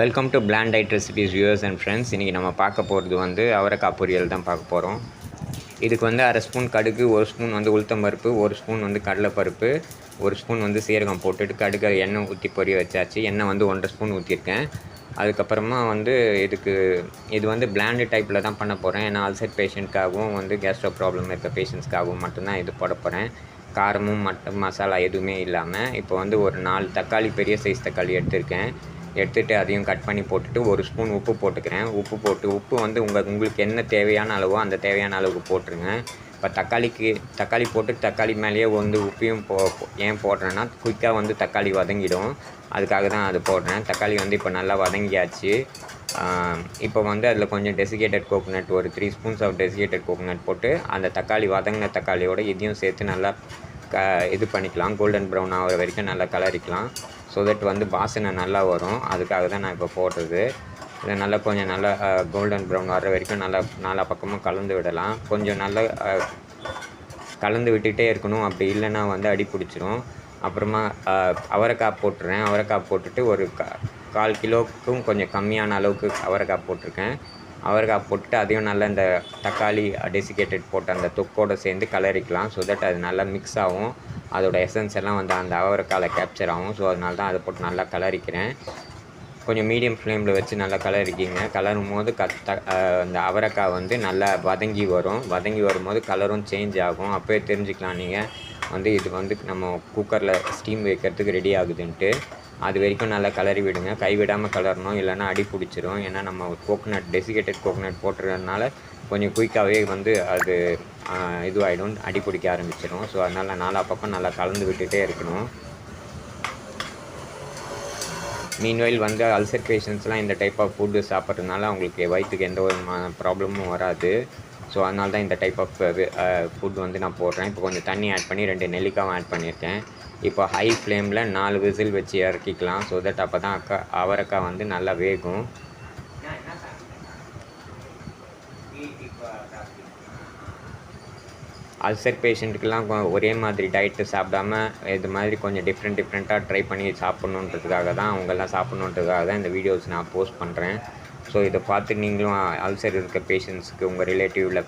Welcome to plant diet recipes viewers and friends. இன்றைக்கி நம்ம பார்க்க போகிறது வந்து அவரைக்காய் பொரியல் தான் பார்க்க போகிறோம். இதுக்கு வந்து 1/2 ஸ்பூன் கடுகு, 1 ஸ்பூன் வந்து உளுத்தம்பருப்பு, 1 ஸ்பூன் வந்து கடலைப்பருப்பு, 1 ஸ்பூன் வந்து சீரகம் போட்டுட்டு கடுகு எண்ணெய் ஊற்றி பொரிய வச்சாச்சு. எண்ணெய் வந்து 1.5 ஸ்பூன் ஊற்றிருக்கேன். அதுக்கப்புறமா வந்து இது வந்து பிளாண்டு டைப்பில் தான் பண்ண போகிறேன். ஏன்னா அல்சர் பேஷண்ட்காகவும் வந்து கேஸ்ட்ரோ ப்ராப்ளம் இருக்க பேஷண்ட்ஸ்க்காகவும் மட்டும்தான் இது போட போகிறேன். காரமும் மசாலா எதுவுமே இல்லாமல். இப்போ வந்து ஒரு 4 தக்காளி, பெரிய சைஸ் தக்காளி எடுத்துகிட்டு அதையும் கட் பண்ணி போட்டுட்டு 1 ஸ்பூன் உப்பு போட்டுக்கிறேன். உப்பு வந்து உங்களுக்கு என்ன தேவையான அளவோ அந்த தேவையான அளவுக்கு போட்டுருங்க. இப்போ தக்காளி போட்டு தக்காளி மேலேயே வந்து உப்பையும் ஏன் போடுறேன்னா குயிக்காக வந்து தக்காளி வதங்கிடும். அதுக்காக தான் அது போடுறேன். தக்காளி வந்து இப்போ நல்லா வதங்கியாச்சு. இப்போ வந்து அதில் கொஞ்சம் டெசிகேட்டட் கோகோனட், ஒரு 3 ஸ்பூன்ஸ் ஆஃப் டெசிகேட்டட் கோகோனட் போட்டு அந்த வதங்கின தக்காளியோடு இதையும் சேர்த்து நல்லா இது பண்ணிக்கலாம். கோல்டன் ப்ரௌன் ஆகிற வரைக்கும் நல்லா கலரிக்கலாம். ஸோ தட் வந்து வாசனை நல்லா வரும். அதுக்காக தான் நான் இப்போ போடுறது. இதை நல்லா கொஞ்சம் நல்லா கோல்டன் ப்ரௌன் வர்ற வரைக்கும் நாலா பக்கமும் கலந்து விடலாம். கொஞ்சம் நல்லா கலந்து விட்டுகிட்டே இருக்கணும். அப்படி இல்லைன்னா வந்து அடி பிடிச்சிரும். அப்புறமா அவரைக்காய் போட்டுறேன். அவரைக்காய் போட்டுட்டு ஒரு 1/4 கிலோவுக்கும் கொஞ்சம் கம்மியான அளவுக்கு அவரைக்காய் போட்டிருக்கேன். அவரைக்காய் போட்டுட்டு அதையும் நல்லா இந்த தக்காளி டெசிகேட்டட் போட்டு அந்த தொக்கோடு சேர்ந்து கலரிக்கலாம். ஸோ தட் அது நல்லா மிக்ஸ் ஆகும். அதோட எசன்ஸ் எல்லாம் வந்து அந்த அவரைக்காயில் கேப்சர் ஆகும். ஸோ அதனால தான் அதை போட்டு நல்லா கலரிக்கிறேன். கொஞ்சம் மீடியம் ஃப்ளேமில் வச்சு நல்லா கலரிக்கிங்க. கலரும் போது அந்த அவரைக்காய் வந்து நல்லா வதங்கி வரும்போது கலரும் சேஞ்ச் ஆகும். அப்போயே தெரிஞ்சுக்கலாம் நீங்கள் வந்து இது வந்து நம்ம குக்கரில் ஸ்டீம் வைக்கிறதுக்கு ரெடி ஆகுதுன்ட்டு. அது வரைக்கும் நல்லா கலரி விடுங்க. கைவிடாமல் கலரணும், இல்லைன்னா அடி பிடிச்சிரும். ஏன்னா நம்ம டெசிகேட்டட் கோகோனட் போட்டுறதுனால கொஞ்சம் குயிக்காகவே வந்து அது இதுவாகிடும், அடி பிடிக்க ஆரம்பிச்சிடும். ஸோ அதனால் நாலா பக்கம் நல்லா கலந்து விட்டுகிட்டே இருக்கணும். மீன்வைல் வந்து அல்சர் பேஷண்ட்ஸ்லாம் இந்த டைப் ஆஃப் ஃபுட்டு சாப்பிட்றதுனால அவங்களுக்கு வயிற்றுக்கு எந்த ஒரு ப்ராப்ளமும் வராது. ஸோ அதனால தான் இந்த டைப் ஆஃப் ஃபுட் வந்து நான் போடுறேன். இப்போ கொஞ்சம் தண்ணி ஆட் பண்ணி 2 நெல்லிக்காவும் ஆட் பண்ணியிருக்கேன். இப்போ ஹை ஃப்ளேமில் 4 விசில் வச்சு இறக்கிக்கலாம். ஸோ தட் அப்போ தான் அவரைக்காய் வந்து நல்லா வேகும். அல்சர் பேஷண்ட்டுக்கெலாம் ஒரே மாதிரி டயட்டு சாப்பிடாம இது மாதிரி கொஞ்சம் டிஃப்ரெண்ட்டாக ட்ரை பண்ணி சாப்பிட்ணுன்றதுக்காக தான் இந்த வீடியோஸ் நான் போஸ்ட் பண்ணுறேன். ஸோ இதை பார்த்து நீங்களும் அல்சர் இருக்க பேஷண்ட்ஸுக்கு உங்கள் ரிலேட்டிவில்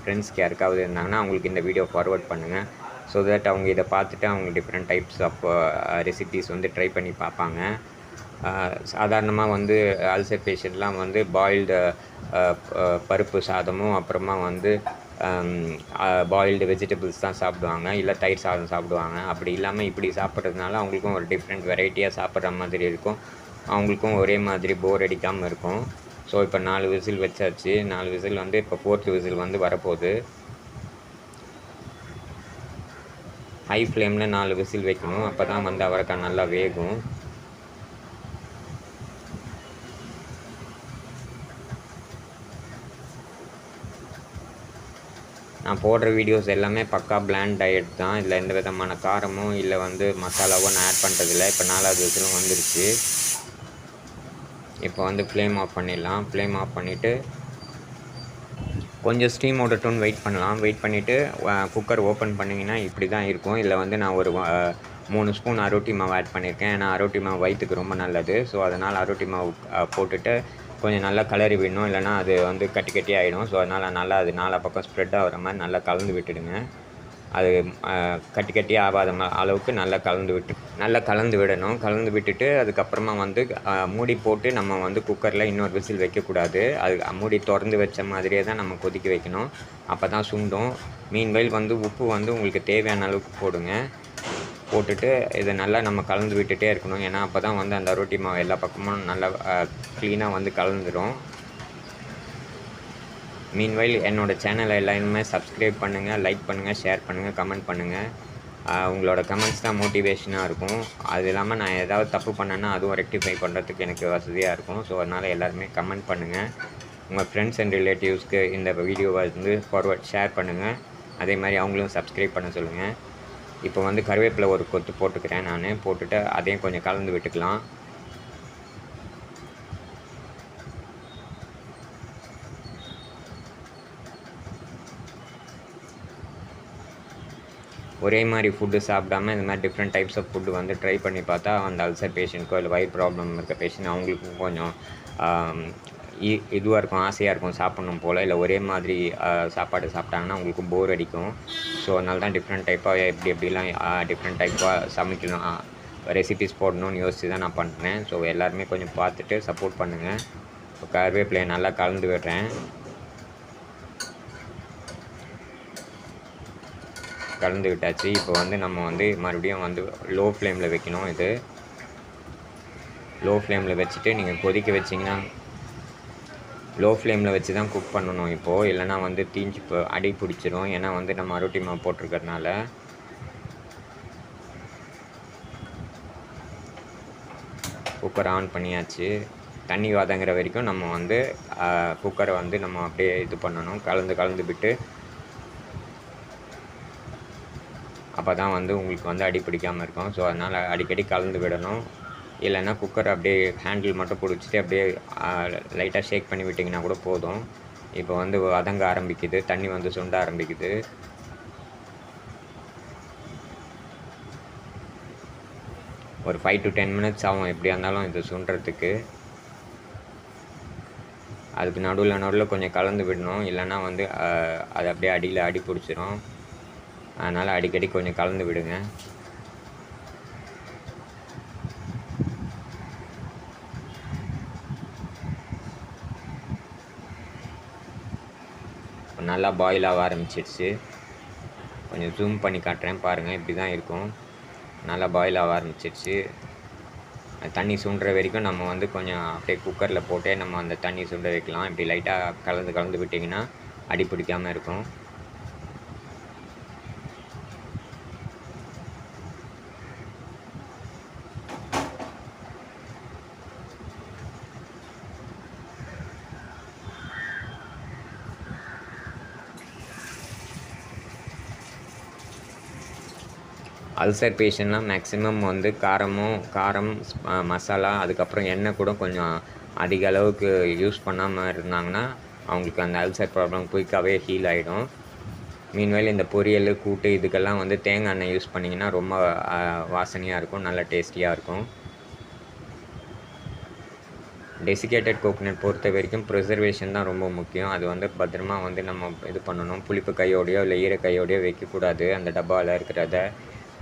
ஃப்ரெண்ட்ஸ்க்கு யாருக்காவது இருந்தாங்கன்னா அவங்களுக்கு இந்த வீடியோ ஃபார்வர்ட் பண்ணுங்கள். ஸோ தட் அவங்க இதை பார்த்துட்டு அவங்க டிஃப்ரெண்ட் டைப்ஸ் ஆஃப் ரெசிபீஸ் வந்து ட்ரை பண்ணி பார்ப்பாங்க. சாதாரணமாக வந்து அல்சர் பேஷண்ட்லாம் வந்து பாயில்டு பருப்பு சாதமும் அப்புறமா வந்து பாயில்டு வெஜிடபிள்ஸ் தான் சாப்பிடுவாங்க, இல்லை தயிர் சாதம் சாப்பிடுவாங்க. அப்படி இல்லாமல் இப்படி சாப்பிட்றதுனால அவங்களுக்கும் ஒரு டிஃப்ரெண்ட் வெரைட்டியாக சாப்பிட்ற மாதிரி இருக்கும். அவங்களுக்கும் ஒரே மாதிரி போர் அடிக்காமல் இருக்கும். ஸோ இப்போ 4 விசில் வச்சாச்சு. 4 விசில் வந்து இப்போ 4th விசில் வந்து வரப்போகுது. ஹை ஃப்ளேமில் 4 விசில் வைக்கணும். அப்போ தான் வந்து அவரைக்காய் நல்லா வேகும். நான் போடுற வீடியோஸ் எல்லாமே பக்கா பிளாண்ட் டயட் தான். இதில் எந்த விதமான காரமும் இல்லை வந்து மசாலாவும் நான் ஆட் பண்ணுறதில்ல. இப்போ 4வது விசிலும் வந்துருச்சு. இப்போ வந்து ஃப்ளேம் ஆஃப் பண்ணிடலாம். ஃப்ளேம் ஆஃப் பண்ணிவிட்டு கொஞ்சம் ஸ்டீம் ஓடட்டும்னு வெயிட் பண்ணலாம். வெயிட் பண்ணிவிட்டு குக்கர் ஓப்பன் பண்ணிங்கன்னா இப்படி தான் இருக்கும். இதில் வந்து நான் ஒரு 3 ஸ்பூன் அரோட்டி மாவு ஆட் பண்ணியிருக்கேன். ஏன்னா அரோட்டி மாவு வயிற்றுக்கு ரொம்ப நல்லது. ஸோ அதனால் அரோட்டி மாவு போட்டுட்டு கொஞ்சம் நல்லா கலரி விடணும், இல்லைனா அது வந்து கட்டி ஆகிடும். ஸோ அதனால் நல்லா அது நாலா பக்கம் ஸ்ப்ரெட் ஆகிற மாதிரி நல்லா கலந்து விட்டுடுங்க. அது கட்டி ஆகாத அளவுக்கு நல்லா கலந்து விடணும். கலந்து விட்டுட்டு அதுக்கப்புறமா வந்து மூடி போட்டு நம்ம வந்து குக்கரில் இன்னொரு விசில் வைக்கக்கூடாது. அது மூடி திறந்து வச்ச மாதிரியே தான் நம்ம கொதிக்க வைக்கணும். அப்போ தான் சுண்டும். மீன்வைல் வந்து உப்பு வந்து உங்களுக்கு தேவையான அளவுக்கு போட்டுட்டு இதை நல்லா நம்ம கலந்து விட்டுட்டே இருக்கணும். ஏன்னா அப்போ தான் வந்து அந்த ரொட்டி மாவு எல்லா பக்கமும் நல்லா க்ளீனாக வந்து கலந்துடும். மீன்வைல் என்னோடய சேனலை எல்லாருமே சப்ஸ்கிரைப் பண்ணுங்கள், லைக் பண்ணுங்கள், ஷேர் பண்ணுங்கள், கமெண்ட் பண்ணுங்கள். உங்களோட கமெண்ட்ஸ் தான் மோட்டிவேஷனாக இருக்கும். அது இல்லாமல் நான் ஏதாவது தப்பு பண்ணேன்னா அதுவும் ரெக்டிஃபை பண்ணுறதுக்கு எனக்கு வசதியாக இருக்கும். ஸோ அதனால் எல்லாருமே கமெண்ட் பண்ணுங்கள். உங்கள் ஃப்ரெண்ட்ஸ் அண்ட் ரிலேட்டிவ்ஸ்க்கு இந்த வீடியோவை வந்து ஷேர் பண்ணுங்கள். அதே மாதிரி அவங்களும் சப்ஸ்கிரைப் பண்ண சொல்லுங்கள். இப்போ வந்து கருவேப்பிலை ஒரு கொத்து போட்டுக்கிறேன். நான் போட்டுட்டு அதையும் கொஞ்சம் கலந்து விட்டுக்கலாம். ஒரே மாதிரி ஃபுட்டு சாப்பிடாம இந்த மாதிரி டிஃப்ரெண்ட் டைப்ஸ் ஆஃப் ஃபுட்டு வந்து ட்ரை பண்ணி பார்த்தா அந்த அல்சர் பேஷண்ட்க்கோ இல்லை வயிறு ப்ராப்ளம் இருக்க பேஷண்ட் அவங்களுக்கும் கொஞ்சம் இதுவாக இருக்கும், ஆசையாக இருக்கும் சாப்பிட்ணும் போல். இல்லை ஒரே மாதிரி சாப்பாடு சாப்பிட்டாங்கன்னா அவங்களுக்கு போர் அடிக்கும். ஸோ அதனால தான் டிஃப்ரெண்ட் டைப்பாக எப்படிலாம் டிஃப்ரெண்ட் டைப்பாக சமைக்கணும், ரெசிபிஸ் போடணும்னு யோசித்து தான் நான் பண்ணுறேன். ஸோ எல்லாருமே கொஞ்சம் பார்த்துட்டு சப்போர்ட் பண்ணுங்கள். இப்போ கருவேப்பிலையை நல்லா கலந்து விடுறேன். கலந்து விட்டாச்சு. இப்போ வந்து நம்ம வந்து மறுபடியும் வந்து லோ ஃப்ளேமில் வைக்கணும். இது லோ ஃப்ளேமில் வச்சுட்டு நீங்கள் கொதிக்க வச்சிங்கன்னா லோ ஃப்ளேமில் வச்சு தான் குக் பண்ணணும் இப்போது, இல்லைனா வந்து தீஞ்சு அடி பிடிச்சிரும். ஏன்னா வந்து நம்ம அரோட்டி மாவு போட்டிருக்கறனால. குக்கர் ஆன் பண்ணியாச்சு. தண்ணி வதங்குற வரைக்கும் நம்ம வந்து குக்கரை வந்து நம்ம அப்படியே இது பண்ணணும், கலந்து விட்டு. அப்போ தான் வந்து உங்களுக்கு வந்து அடி பிடிக்காமல் இருக்கும். ஸோ அதனால் அடிக்கடி கலந்து விடணும். இல்லைன்னா குக்கர் அப்படியே ஹேண்டில் மட்டும் பிடிச்சிட்டு அப்படியே லைட்டாக ஷேக் பண்ணி விட்டிங்கன்னா கூட போதும். இப்போ வந்து வதங்க ஆரம்பிக்குது, தண்ணி வந்து சுண்ட ஆரம்பிக்குது. ஒரு 5 to 10 minutes ஆகும் எப்படியா இருந்தாலும் இது சுண்டுறதுக்கு. அதுக்கு நடுவில் கொஞ்சம் கலந்து விடணும், இல்லைன்னா வந்து அது அப்படியே அடியில் அடி பிடிச்சிரும். அதனால் அடிக்கடி கொஞ்சம் கலந்து விடுங்க. நல்லா பாயில் ஆக ஆரம்பிச்சிடுச்சு. கொஞ்சம் ஜூம் பண்ணி காட்டுறேன் பாருங்கள், இப்படி தான் இருக்கும். நல்லா பாயில் ஆக ஆரம்பிச்சிடுச்சு. தண்ணி சுண்டுற வரைக்கும் நம்ம வந்து கொஞ்சம் அப்படியே குக்கரில் போட்டே நம்ம அந்த தண்ணி சுண்ட வைக்கலாம். இப்படி லைட்டாக கலந்து விட்டிங்கன்னா அடி பிடிக்காமல் இருக்கும். அல்சர் பேஷண்ட்லாம் மேக்ஸிமம் வந்து காரம், மசாலா, அதுக்கப்புறம் எண்ணெய் கூட கொஞ்சம் அதிக அளவுக்கு யூஸ் பண்ணாமல் இருந்தாங்கன்னா அவங்களுக்கு அந்த அல்சர் ப்ராப்ளம் குயிக்காகவே ஹீல் ஆகிடும். மீன்வேல் இந்த பொரியல், கூட்டு இதுக்கெல்லாம் வந்து தேங்காய் எண்ணெய் யூஸ் பண்ணிங்கன்னா ரொம்ப வாசனையாக இருக்கும், நல்லா டேஸ்டியாக இருக்கும். டெசிகேட்டட் கோகோனட் பொறுத்த வரைக்கும் ப்ரிசர்வேஷன் தான் ரொம்ப முக்கியம். அது வந்து பத்திரமா வந்து நம்ம இது பண்ணணும். புளிப்பு கையோடையோ இல்லை ஈர கையோடையோ வைக்கக்கூடாது. அந்த டப்பாவில் இருக்கிறத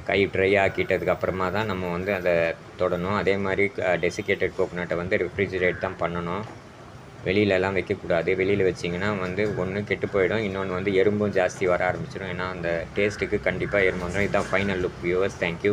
கை ட்ரை ஆக்கிட்டதுக்கு அப்புறமா தான் நம்ம வந்து அதை தொடணும். அதே மாதிரி டெசிகேட்டட் கோகோனட்டை வந்து ரெஃப்ரிஜிரேட் தான் பண்ணணும், வெளியிலலாம் வைக்கக்கூடாது. வெளியில் வச்சிங்கன்னா வந்து ஒன்று கெட்டு போயிடும், இன்னொன்று வந்து எறும்பும் ஜாஸ்தி வர ஆரம்பிச்சிடும். ஏன்னா அந்த டேஸ்ட்டுக்கு கண்டிப்பாக எறும்பு வந்துடும். இதுதான் ஃபைனல் லுக் வியூவர்ஸ். தேங்க்யூ.